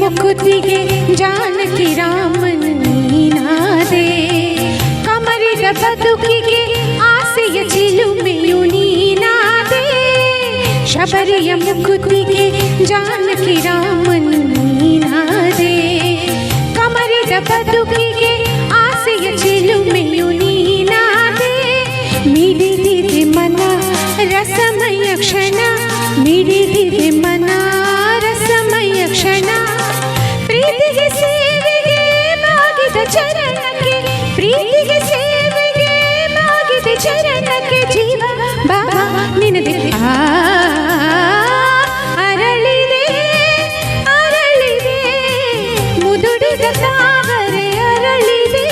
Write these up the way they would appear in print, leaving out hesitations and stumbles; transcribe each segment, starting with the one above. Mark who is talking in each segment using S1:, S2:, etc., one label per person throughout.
S1: ಮುಕುತಿಗೆ ಜಾನಕಿ ರಾಮನ ನೀನಾದೆ ಕಮರಿದ ಬದುಕಿಗೆ ಆಸೆಯ ಚಿಲುಮೆಯು ನೀನಾದೆ ಶಬರಿಯ ಮುಕುತಿಗೆ ಜಾನಕಿ ರಾಮನ ನೀನಾದೆ ಕಮರಿದ ಬದುಕಿಗೆ ಆಸೆಯ ಚಿಲುಮೆಯು ನೀನಾದೆ ಮಿಡಿದಿದೆ ಮನ ರಸಮಯ ಕ್ಷಣ ಮಿಡಿದಿದೆ ಮನ ರಸಮಯ ಕ್ಷಣ ಪ್ರೀತಿಗೆ ಸೇವೆಗೆ ಬಾಗಿದ ಚರಣಕ್ಕೆ ಪ್ರೀತಿಗೆ ಸೇವೆಗೆ ಬಾಗಿದ ಚರಣಕ್ಕೆ ಜೀವ ಬಾಬಾ ನಿನದೆ ಅರಳಿದೆ ಅರಳಿದೆ ಮುದುಡಿದ ತಾವರೆ ಅರಳಿದೆ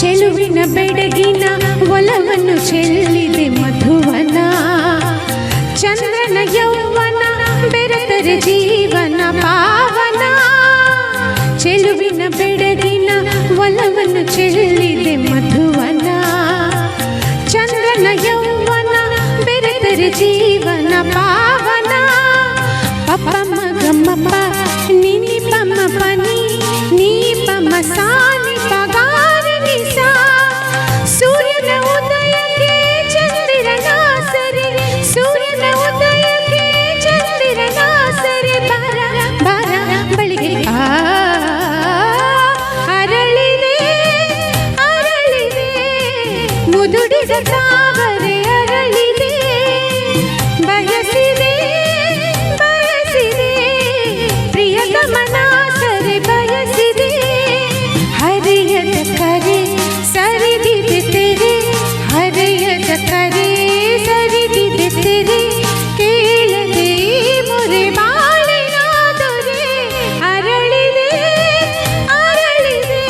S1: ಚೆಲುವಿನ ಬೆಡಗಿನ ಒಲವನ್ನು ಚೆಲ್ಲಿದೆ ಮಧುವನ ಚಂದ್ರನ ಯೌವನ ಬೆರೆತರೆ ಜೀವನ ಪಾವನ ಚೆಲುವಿನ ಬೆಡಗಿನ ಒಲವನ್ನು ಚೆಲ್ಲಿದೆ ಮಧುವನ ಚಂದ್ರನ ಯೌವನ ಬೆರೆತರೆ ಜೀವನ ಪಾವನ ಪಪ್ಪ ಮಗಮ್ಮಪ್ಪ ನಿನಿ ಪಮ್ಮ ಪನಿ ನೀ ಪಮ್ಮ ಸಾನಿ ಪಗಾರಿ ನಿಸಾ ಸೂರ್ಯನ ಉದಯಕ್ಕೆ ಚಂದಿರನ ಸರಿ ಸೂರ್ಯನ ಉದಯಕ್ಕೆ ಚಂದಿರನ ಸರಿ ಬರ ಬರ ಬಳಿಗೆ ಅರಳಿದೆ ಅರಳಿದೆ ಮುದುಡಿದ ತಾವರೆ ಅರಳಿದೆ ಬಯಸಿದೆ ಬಯಸಿದೆ ಪ್ರಿಯತಮನ ಸರಿ ಬಯಸಿದೆ ಹರಿಯದ ಕರೆ ಸರಿದಿದೆ ತೆರೆ ಹರಿಯದ ಕರೆ ಸರಿದಿದೆ ತೆರೆ ಕೇಳದೆ ಮೊರೆ ಬಾಳಿನ ದೊರೆ ಅರಳಿದೆ ಅರಳಿದೆ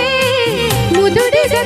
S1: ಮುದುಡಿದ